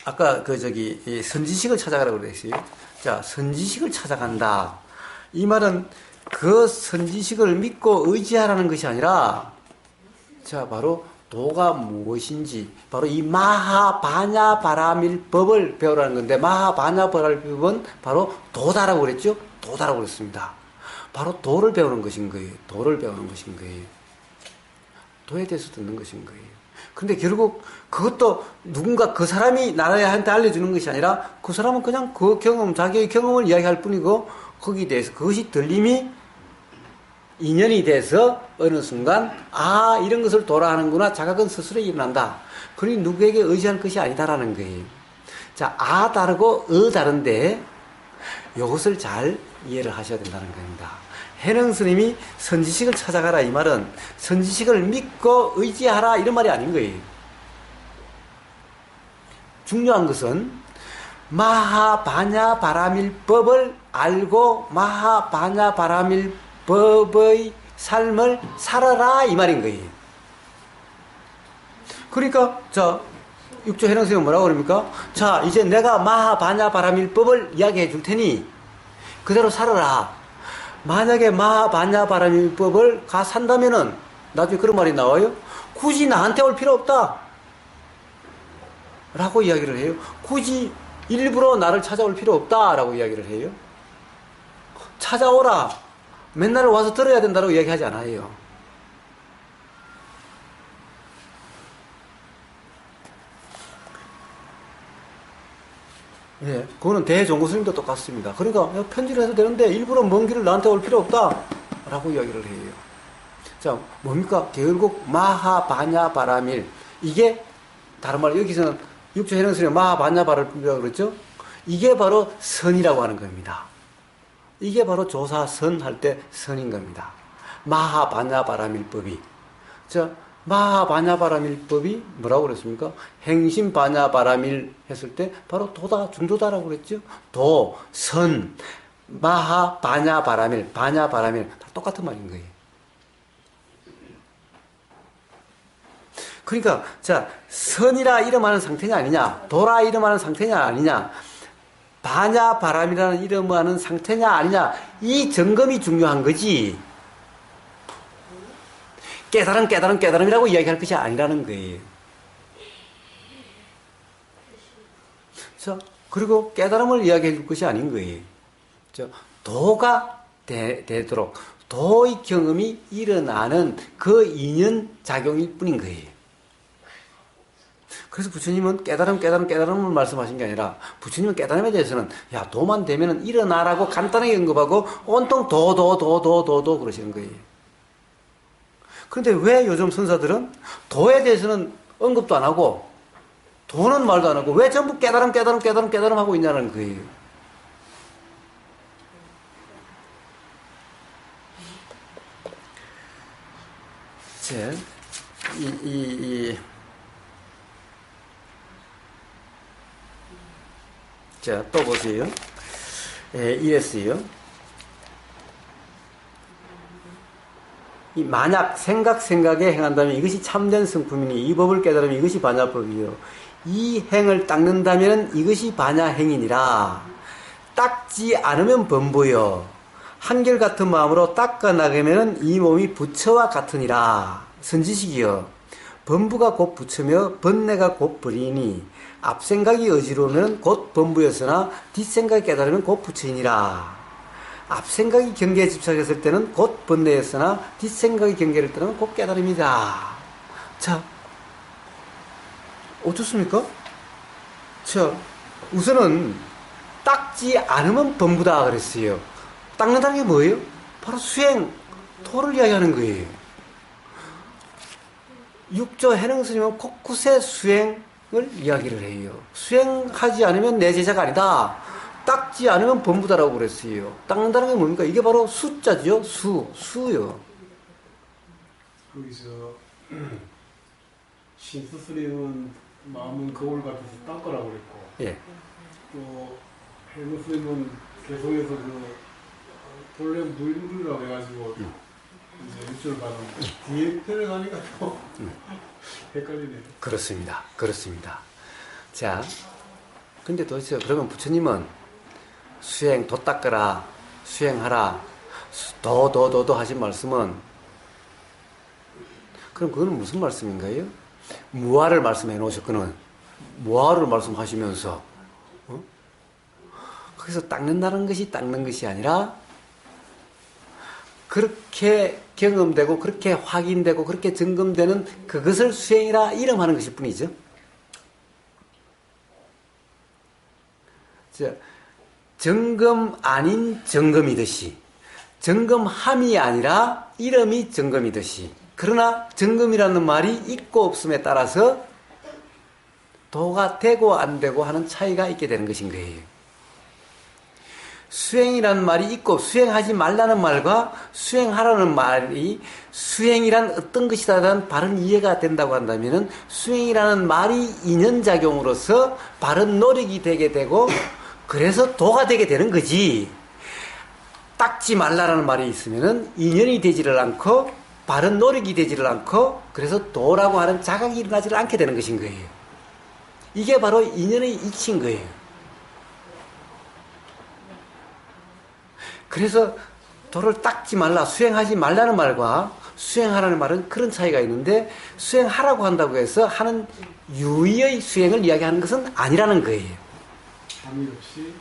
아까 이 선지식을 찾아가라고 그랬어요. 자, 선지식을 찾아간다. 이 말은 그 선지식을 믿고 의지하라는 것이 아니라, 자, 바로 도가 무엇인지, 바로 이 마하바냐바라밀법을 배우라는 건데, 마하바냐바라밀법은 바로 도다라고 그랬죠? 도다라고 그랬습니다. 바로 도를 배우는 것인 거예요. 도를 배우는 것인 거예요. 도에 대해서 듣는 것인 거예요. 근데 결국 그것도 누군가 그 사람이 나라한테 알려주는 것이 아니라, 그 사람은 그냥 그 경험, 자기의 경험을 이야기할 뿐이고, 거기에 대해서 그것이 들림이 인연이 돼서 어느 순간, 아, 이런 것을 도라하는구나, 자각은 스스로 일어난다. 그러니 누구에게 의지할 것이 아니다라는 거예요. 자, 아 다르고 다른데 이것을 잘 이해를 하셔야 된다는 겁니다. 해능 스님이 선지식을 찾아가라, 이 말은 선지식을 믿고 의지하라, 이런 말이 아닌 거예요. 중요한 것은 마하바냐바라밀법을 알고 마하바냐바라밀법의 삶을 살아라, 이 말인 거예요. 그러니까 자 육조 해능스님은 뭐라고 그럽니까? 자 이제 내가 마하바냐 바라밀법을 이야기해 줄 테니 그대로 살아라. 만약에 마하바냐 바라밀법을 산다면은 나중에 그런 말이 나와요. 굳이 나한테 올 필요 없다 라고 이야기를 해요. 굳이 일부러 나를 찾아올 필요 없다 라고 이야기를 해요. 찾아오라, 맨날 와서 들어야 된다고 이야기하지 않아요. 예, 그거는 대종고스님도 똑같습니다. 그러니까 편지를 해도 되는데 일부러 먼 길을 나한테 올 필요 없다 라고 이야기를 해요. 자, 뭡니까? 결국 마하바냐 바라밀, 이게 다른 말로 여기서는 육조 해능스님 마하바냐 바라밀이라고 그랬죠? 이게 바로 선이라고 하는 겁니다. 이게 바로 조사선 할 때 선인 겁니다. 마하바냐 바라밀법이. 자, 마하바냐 바라밀법이 뭐라고 그랬습니까? 행심바냐 바라밀 했을 때 바로 도다, 중도다라고 그랬죠? 도, 선, 마하바냐 바라밀, 바냐 바라밀 다 똑같은 말인 거예요. 그러니까 자, 선이라 이름하는 상태냐 아니냐, 도라 이름하는 상태냐 아니냐, 바냐 바람이라는 이름하는 상태냐 아니냐, 이 점검이 중요한 거지 깨달음이라고 이야기할 것이 아니라는 거예요. 자, 그리고 깨달음을 이야기해 줄 것이 아닌 거예요. 자, 도가 되도록 도의 경험이 일어나는 그 인연 작용일 뿐인 거예요. 그래서 부처님은 깨달음을 말씀하신 게 아니라 부처님은 깨달음에 대해서는 야, 도만 되면은 일어나라고 간단하게 언급하고 온통 도 그러시는 거예요. 그런데 왜 요즘 선사들은 도에 대해서는 언급도 안 하고 도는 말도 안 하고 왜 전부 깨달음 하고 있냐는 거예요. 자, 또 보세요. 이랬어요. 만약 생각에 행한다면 이것이 참된 성품이니 이 법을 깨달으면 이것이 반야법이요. 이 행을 닦는다면 이것이 반야행이니라. 닦지 않으면 범보여. 한결같은 마음으로 닦아 나가면 이 몸이 부처와 같으니라. 선지식이여. 범부가 곧 부처며 번뇌가 곧 벌이니 앞생각이 어지러우면 곧 범부였으나 뒷생각이 깨달으면 곧 부처이니라. 앞생각이 경계에 집착했을 때는 곧 번뇌였으나 뒷생각이 경계를 떠나면 곧 깨달음이다. 자, 어떻습니까? 자, 우선은 닦지 않으면 범부다 그랬어요. 닦는다는 게 뭐예요? 바로 수행, 도를 이야기하는 거예요. 육조 해능스님은 곳곳에 수행을 이야기를 해요. 수행하지 않으면 내 제자가 아니다. 닦지 않으면 범부다라고 그랬어요. 닦는다는 게 뭡니까? 이게 바로 수자죠. 수요. 거기서 신스스님은 마음은 거울 같아서 닦으라고 그랬고, 예. 또 해무스님은 개성에서 본래 물이라고 해가지고 이제 일주를 받았는데 뒤에 편에 가니까 또 헷갈리네요. 그렇습니다. 자, 근데 도대체 그러면 부처님은 수행, 도 닦으라, 수행하라, 도 하신 말씀은 그럼 그거는 무슨 말씀인가요? 무아를 말씀해 놓으셨거든. 무아를 말씀하시면서 거기서 닦는다는 것이 닦는 것이 아니라 그렇게 경험되고 그렇게 확인되고 그렇게 점검되는 그것을 수행이라 이름하는 것일 뿐이죠. 자, 점검 아닌 점검이듯이, 점검함이 아니라 이름이 점검이듯이, 그러나 점검이라는 말이 있고 없음에 따라서 도가 되고 안 되고 하는 차이가 있게 되는 것인 거예요. 수행이라는 말이 있고 수행하지 말라는 말과 수행하라는 말이 수행이란 어떤 것이다라는 바른 이해가 된다고 한다면 수행이라는 말이 인연작용으로서 바른 노력이 되게 되고 그래서 도가 되게 되는 거지. 닦지 말라라는 말이 있으면 인연이 되지를 않고 바른 노력이 되지를 않고 그래서 도라고 하는 자각이 일어나지를 않게 되는 것인 거예요. 이게 바로 인연의 이치인 거예요. 그래서 도를 닦지 말라, 수행하지 말라는 말과 수행하라는 말은 그런 차이가 있는데 수행하라고 한다고 해서 하는 유의의 수행을 이야기하는 것은 아니라는 거예요. 잠이 없이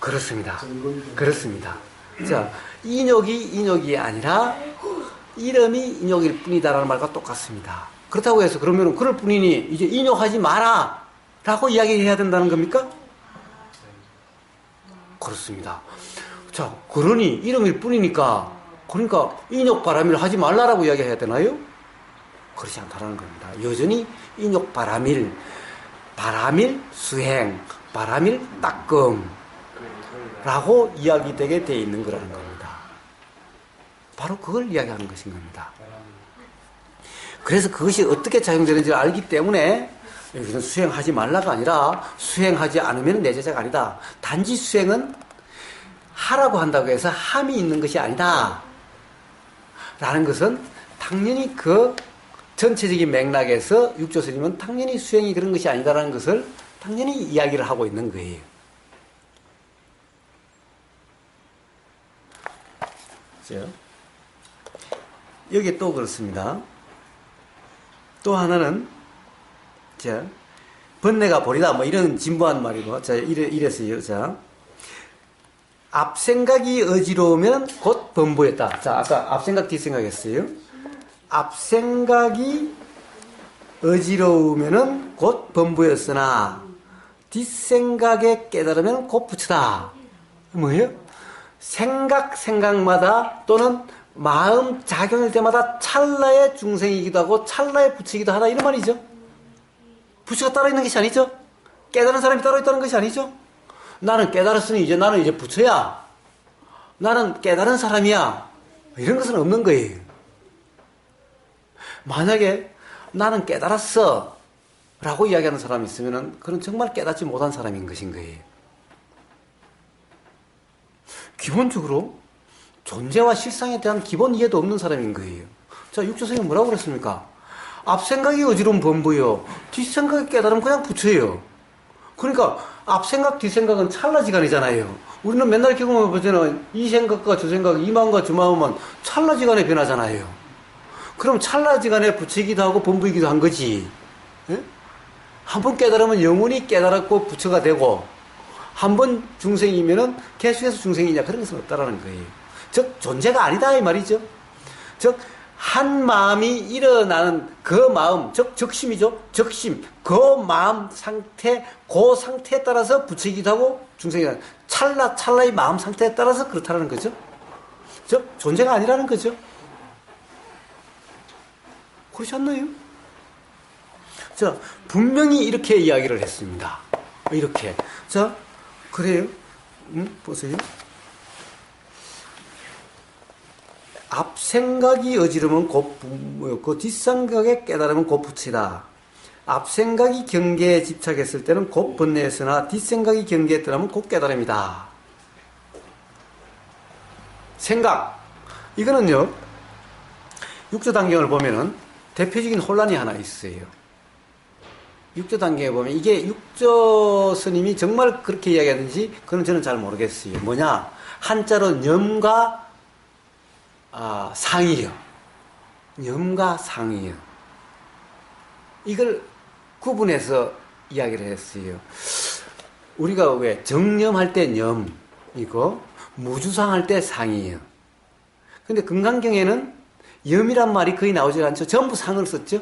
그렇습니다. 정건이 그렇습니다. 자, 인욕이 아니라 이름이 인욕일 뿐이다라는 말과 똑같습니다. 그렇다고 해서 그러면 그럴 뿐이니 이제 인욕하지 마라 라고 이야기해야 된다는 겁니까? 그렇습니다. 자, 그러니 이름일 뿐이니까 그러니까 인욕 바람일 하지 말라라고 이야기해야 되나요? 그렇지 않다는 겁니다. 여전히 인욕 바람일 수행, 바람일 따끔 라고 이야기되게 돼 있는 거라는 겁니다. 바로 그걸 이야기하는 것인 겁니다. 그래서 그것이 어떻게 작용되는지를 알기 때문에 여기서 수행하지 말라가 아니라 수행하지 않으면 내 제자가 아니다. 단지 수행은 하라고 한다고 해서 함이 있는 것이 아니다. 라는 것은 당연히 그 전체적인 맥락에서 육조 스님은 당연히 수행이 그런 것이 아니다라는 것을 당연히 이야기를 하고 있는 거예요. 여기 또 그렇습니다. 또 하나는 번뇌가 버리다 뭐 이런 진부한 말이고 자 이랬어요. 자, 앞생각이 어지러우면 곧 범부였다. 자, 아까 앞생각 뒷생각 했어요. 앞생각이 어지러우면은 곧 범부였으나 뒷생각에 깨달으면 곧 부처다. 뭐예요? 생각마다 또는 마음 작용일 때마다 찰나의 중생이기도 하고 찰나의 부처이기도 하다 이런 말이죠. 부처가 따로 있는 것이 아니죠. 깨달은 사람이 따로 있다는 것이 아니죠. 나는 깨달았으니 나는 이제 부처야. 나는 깨달은 사람이야. 이런 것은 없는 거예요. 만약에 나는 깨달았어 라고 이야기하는 사람이 있으면 그건 정말 깨닫지 못한 사람인 것인 거예요. 기본적으로 존재와 실상에 대한 기본 이해도 없는 사람인 거예요. 자, 육조선생님 뭐라고 그랬습니까? 앞생각이 어지러운 범부요. 뒷생각이 깨달으면 그냥 부처예요. 그러니까 앞생각, 뒷생각은 찰나지간이잖아요. 우리는 맨날 경험해보잖아요. 이 생각과 저 생각, 이 마음과 저 마음은 찰나지간에 변하잖아요. 그럼 찰나지간에 부처이기도 하고 범부이기도 한 거지. 한 번 깨달으면 영원히 깨달았고 부처가 되고 한 번 중생이면은 계속해서 중생이냐 그런 것은 없다라는 거예요. 즉 존재가 아니다 이 말이죠. 즉 한 마음이 일어나는 그 마음, 즉 적심이죠. 적심, 그 마음 상태, 그 상태에 따라서 부처이기도 하고 중생이다. 찰나의 마음 상태에 따라서 그렇다는 거죠. 즉 존재가 아니라는 거죠. 그렇지 않나요? 자, 분명히 이렇게 이야기를 했습니다. 이렇게. 자, 그래요. 보세요. 앞생각이 어지르면 곧 뒷생각에 깨달으면 곧 부처다. 앞생각이 경계에 집착했을 때는 곧 번뇌였으나 뒷생각이 경계에 떠나면 곧 깨달음이다. 생각. 이거는요. 육조단경을 보면은 대표적인 혼란이 하나 있어요. 육조단경에 보면 이게 육조 스님이 정말 그렇게 이야기하는지 그건 저는 잘 모르겠어요. 뭐냐? 한자로 념과 상이요. 념과 상이요. 이걸 구분해서 이야기를 했어요. 우리가 왜 정념할 때 념이고 무주상할 때 상이에요. 근데 금강경에는 염이란 말이 거의 나오지 않죠. 전부 상을 썼죠.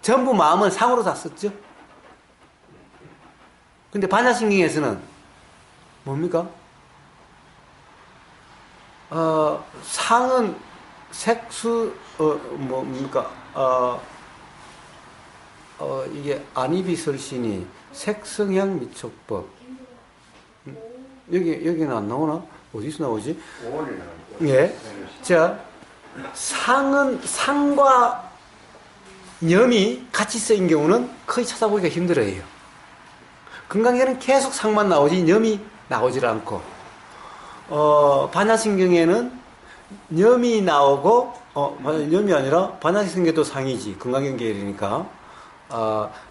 전부 마음은 상으로 다 썼죠. 근데 반야심경에서는 뭡니까? 상은 색수, 뭡니까? 이게 안이비설신이 색성향 미촉법. 여기는 안 나오나? 어디서 나오지? 5월에 나왔죠. 예. 자, 상과 념이 같이 쓰인 경우는 거의 찾아보기가 힘들어요. 금강경에는 계속 상만 나오지 념이 나오질 않고, 반야심경에는 념이 나오고 염이 아니라 반야신경도 상이지. 금강경계열이니까.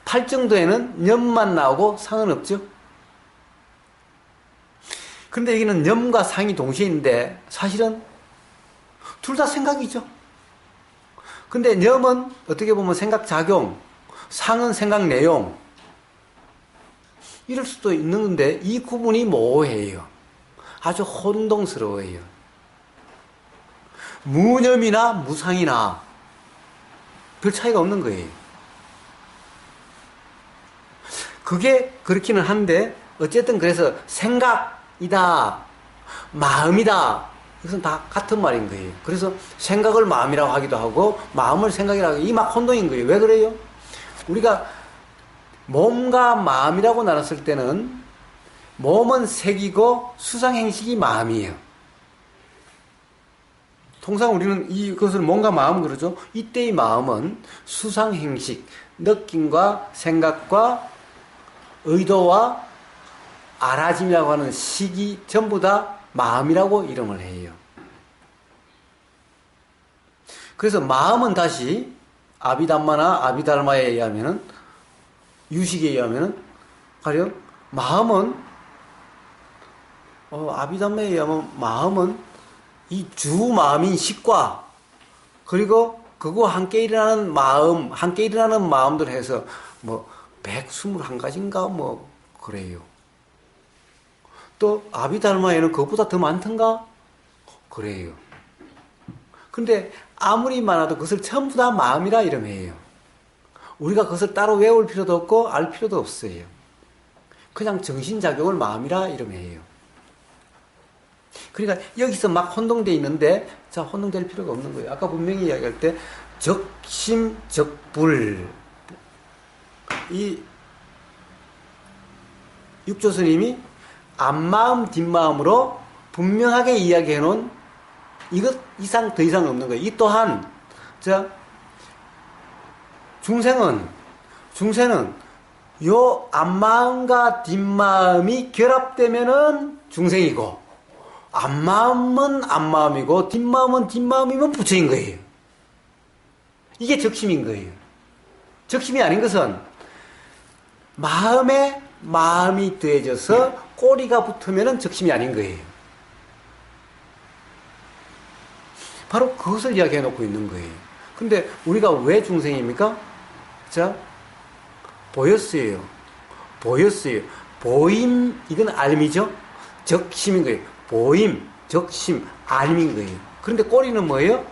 8정도에는 염만 나오고 상은 없죠. 근데 여기는 염과 상이 동시에 있는데 사실은 둘 다 생각이죠. 근데 염은 어떻게 보면 생각 작용, 상은 생각 내용. 이럴 수도 있는 건데 이 구분이 모호해요. 아주 혼동스러워요. 무념이나 무상이나 별 차이가 없는 거예요. 그게 그렇기는 한데 어쨌든 그래서 생각이다, 마음이다, 이것은 다 같은 말인 거예요. 그래서 생각을 마음이라고 하기도 하고 마음을 생각이라고 하고 이 막 혼동인 거예요. 왜 그래요? 우리가 몸과 마음이라고 나눴을 때는 몸은 색이고 수상행식이 마음이에요. 통상 우리는 이것을 몸과 마음 그러죠. 이때의 마음은 수상행식, 느낌과 생각과 의도와 알아짐이라고 하는 식이 전부 다 마음이라고 이름을 해요. 그래서 마음은 다시 아비담마나 아비달마에 의하면은 유식에 의하면은 가령 마음은 아비담마에 의하면 마음은 이 주 마음인 식과 그리고 그거와 함께 일어나는 마음, 함께 일어나는 마음들 해서 뭐 121가지인가 뭐 그래요. 또 아비달마에는 그것보다 더 많던가 그래요. 근데 아무리 많아도 그것을 전부 다 마음이라 이름해요. 우리가 그것을 따로 외울 필요도 없고 알 필요도 없어요. 그냥 정신작용을 마음이라 이름해요. 그러니까 여기서 막 혼동되어 있는데 자 혼동될 필요가 없는 거예요. 아까 분명히 이야기할 때 적심적불 이 육조 스님이 앞마음 뒷마음으로 분명하게 이야기해 놓은 이것 이상 더 이상 없는 거예요. 이 또한 자 중생은 요 앞마음과 뒷마음이 결합되면은 중생이고 앞마음은 앞마음이고 뒷마음은 뒷마음이면 부처인 거예요. 이게 적심인 거예요. 적심이 아닌 것은 마음에 마음이 더해져서 꼬리가 붙으면 적심이 아닌 거예요. 바로 그것을 이야기해 놓고 있는 거예요. 근데 우리가 왜 중생입니까? 자, 보였어요. 보임, 이건 알미죠? 적심인 거예요. 보임, 적심, 알미인 거예요. 그런데 꼬리는 뭐예요?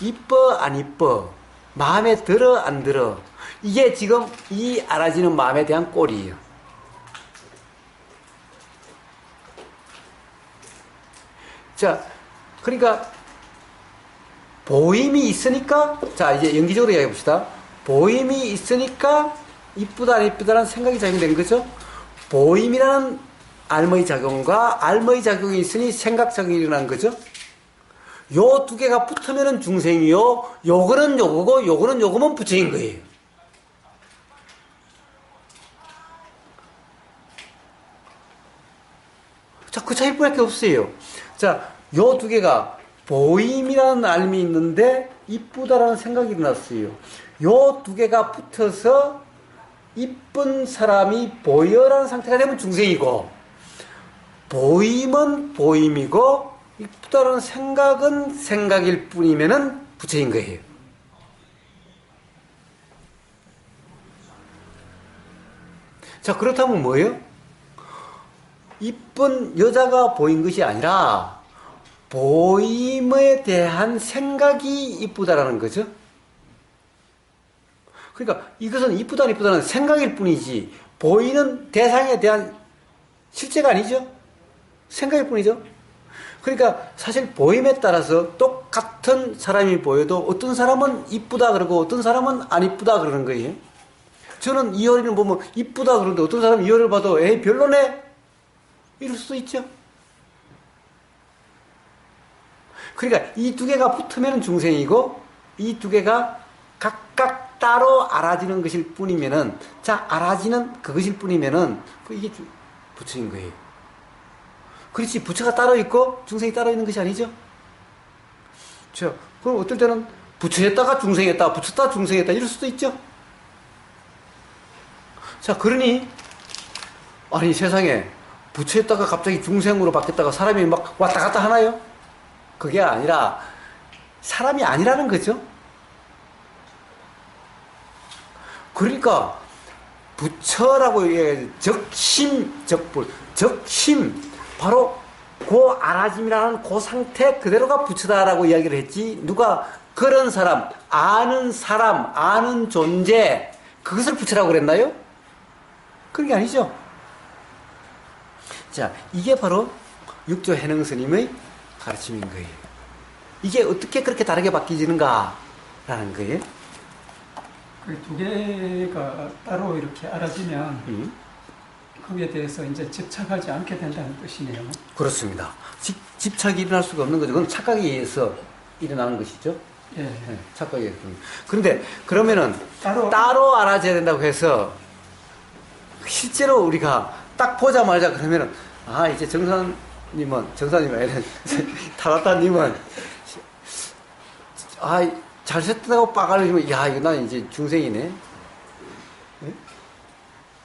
이뻐, 안 이뻐? 마음에 들어, 안 들어? 이게 지금 이 알아지는 마음에 대한 꼬리예요. 자, 그러니까 보임이 있으니까 자 이제 연기적으로 이야기해 봅시다. 보임이 있으니까 이쁘다 안 이쁘다라는 생각이 작용된 거죠. 보임이라는 알머의 작용과 알머의 작용이 있으니 생각 작용이 일어난 거죠. 요 두 개가 붙으면은 중생이요. 요거는 요거고 요거는 요거면 부처인 거예요. 자, 그 차이뿐밖에 없어요. 자, 요 두 개가 보임이라는 알미 있는데 이쁘다라는 생각이 일어났어요. 요 두 개가 붙어서 이쁜 사람이 보여라는 상태가 되면 중생이고 보임은 보임이고 이쁘다라는 생각은 생각일 뿐이면은 부처인 거예요. 자, 그렇다면 뭐예요? 이쁜 여자가 보인 것이 아니라 보임에 대한 생각이 이쁘다라는 거죠. 그러니까 이것은 이쁘다 안 이쁘다는 생각일 뿐이지 보이는 대상에 대한 실제가 아니죠. 생각일 뿐이죠. 그러니까 사실 보임에 따라서 똑같은 사람이 보여도 어떤 사람은 이쁘다 그러고 어떤 사람은 안 이쁘다 그러는 거예요. 저는 이효리를 보면 이쁘다 그러는데 어떤 사람은 이효리를 봐도 에이 별로네 이럴 수도 있죠. 그러니까 이 두 개가 붙으면 중생이고 이 두 개가 각각 따로 알아지는 것일 뿐이면은 자 알아지는 그것일 뿐이면은 이게 부처인 거예요. 그렇지 부처가 따로 있고 중생이 따로 있는 것이 아니죠. 그럼 어떨 때는 부처했다가 중생했다, 부처다 중생했다 이럴 수도 있죠. 자, 그러니 아니 세상에 부처했다가 갑자기 중생으로 바뀌었다가 사람이 막 왔다 갔다 하나요? 그게 아니라 사람이 아니라는 거죠. 그러니까 부처라고 얘기해 적심, 적불, 적심 바로 그 알아짐이라는 그 상태 그대로가 부처다라고 이야기를 했지 누가 그런 사람, 아는 존재 그것을 부처라고 그랬나요? 그런 게 아니죠. 자, 이게 바로 육조 해능 스님의 가르침인 거예요. 이게 어떻게 그렇게 다르게 바뀌지는가라는 거예요. 그 두 개가 따로 이렇게 알아지면 거기에 대해서 이제 집착하지 않게 된다는 뜻이네요. 그렇습니다. 집착이 일어날 수가 없는 거죠. 그건 착각에 의해서 일어나는 것이죠. 예. 네, 착각에 의해서. 그런데 그러면은 따로 알아져야 된다고 해서 실제로 우리가 딱 보자마자 그러면은 이제 정사님은 아니라 타라타님은 잘생겼다고 빠가리면 이거 난 이제 중생이네. 네?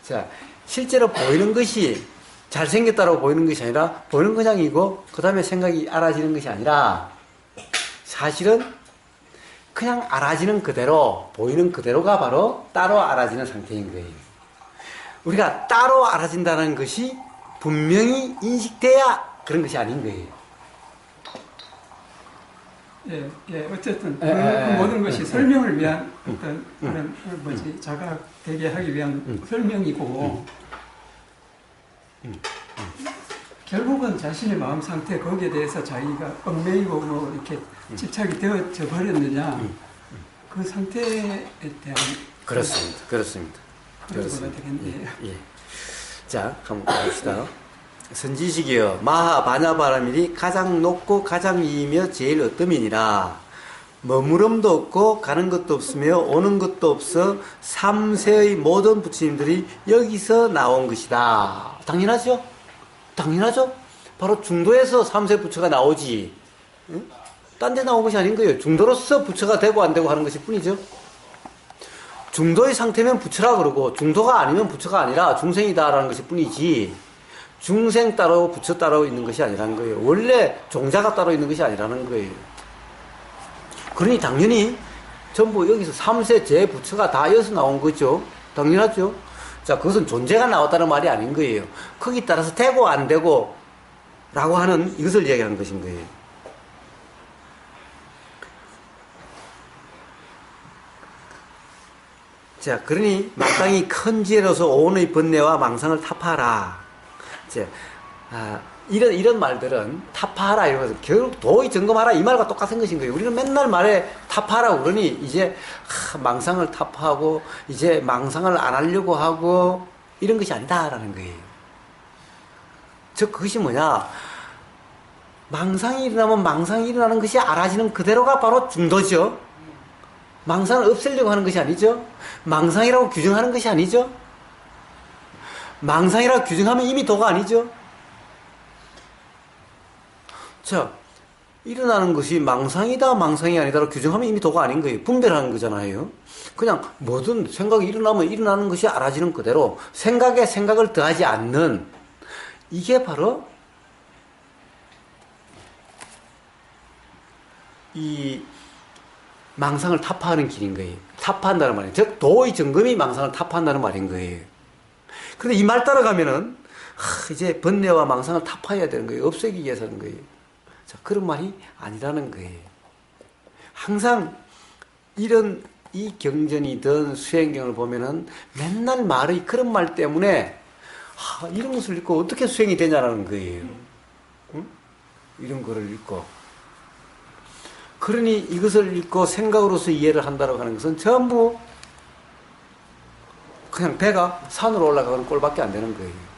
자, 실제로 보이는 것이 잘생겼다고 보이는 것이 아니라 보이는 그냥이고 그 다음에 생각이 알아지는 것이 아니라 사실은 그냥 알아지는 그대로 보이는 그대로가 바로 따로 알아지는 상태인 거예요. 우리가 따로 알아진다는 것이 분명히 인식돼야 그런 것이 아닌 거예요. 예, 어쨌든 그 모든 것이 설명을 위한 어떤 그런 자각되게 하기 위한 설명이고 결국은 자신의 마음 상태 거기에 대해서 자기가 얽매이고 뭐 이렇게 집착이 되어져 버렸느냐 그 상태에 대한 그렇습니다. 그렇습니다. 되겠네요. 예. 자, 한번 봅시다. 선지식이여 마하 바냐바라밀이 가장 높고 가장 위이며 제일 어뜸이니라. 머무름도 없고 가는 것도 없으며 오는 것도 없어 삼세의 모든 부처님들이 여기서 나온 것이다. 당연하죠? 당연하죠? 바로 중도에서 삼세 부처가 나오지. 응? 딴 데 나온 것이 아닌 거예요. 중도로서 부처가 되고 안 되고 하는 것일 뿐이죠. 중도의 상태면 부처라 그러고 중도가 아니면 부처가 아니라 중생이다라는 것일 뿐이지 중생 따로 부처 따로 있는 것이 아니라는 거예요. 원래 종자가 따로 있는 것이 아니라는 거예요. 그러니 당연히 전부 여기서 삼세 제 부처가 다 여기서 나온 거죠. 당연하죠. 자, 그것은 존재가 나왔다는 말이 아닌 거예요. 거기 따라서 되고 안 되고 라고 하는 이것을 이야기하는 것인 거예요. 자, 그러니 마땅히 큰 지혜로서 오온의 번뇌와 망상을 타파하라. 이제, 이런 말들은 타파하라 이러면서 결국 도의 점검하라 이 말과 똑같은 것인 거예요. 우리는 맨날 말에 타파하라고 그러니 이제 망상을 타파하고 이제 망상을 안 하려고 하고 이런 것이 아니다라는 거예요. 즉 그것이 뭐냐? 망상이 일어나면 망상이 일어나는 것이 알아지는 그대로가 바로 중도죠. 망상을 없애려고 하는 것이 아니죠. 망상이라고 규정하는 것이 아니죠. 망상이라고 규정하면 이미 도가 아니죠. 자, 일어나는 것이 망상이다 망상이 아니다라고 규정하면 이미 도가 아닌 거예요. 분별하는 거잖아요. 그냥 뭐든 생각이 일어나면 일어나는 것이 알아지는 그대로 생각에 생각을 더하지 않는 이게 바로 이 망상을 타파하는 길인 거예요. 타파한다는 말이에요. 즉 도의 점검이 망상을 타파한다는 말인 거예요. 그런데 이 말 따라가면은 이제 번뇌와 망상을 타파해야 되는 거예요. 없애기 위해서 하는 거예요. 자, 그런 말이 아니라는 거예요. 항상 이런 이 경전이든 수행경을 보면은 맨날 말의 그런 말 때문에 이런 것을 읽고 어떻게 수행이 되냐라는 거예요. 응? 이런 거를 읽고. 그러니 이것을 읽고 생각으로서 이해를 한다고 하는 것은 전부 그냥 배가 산으로 올라가는 꼴밖에 안 되는 거예요.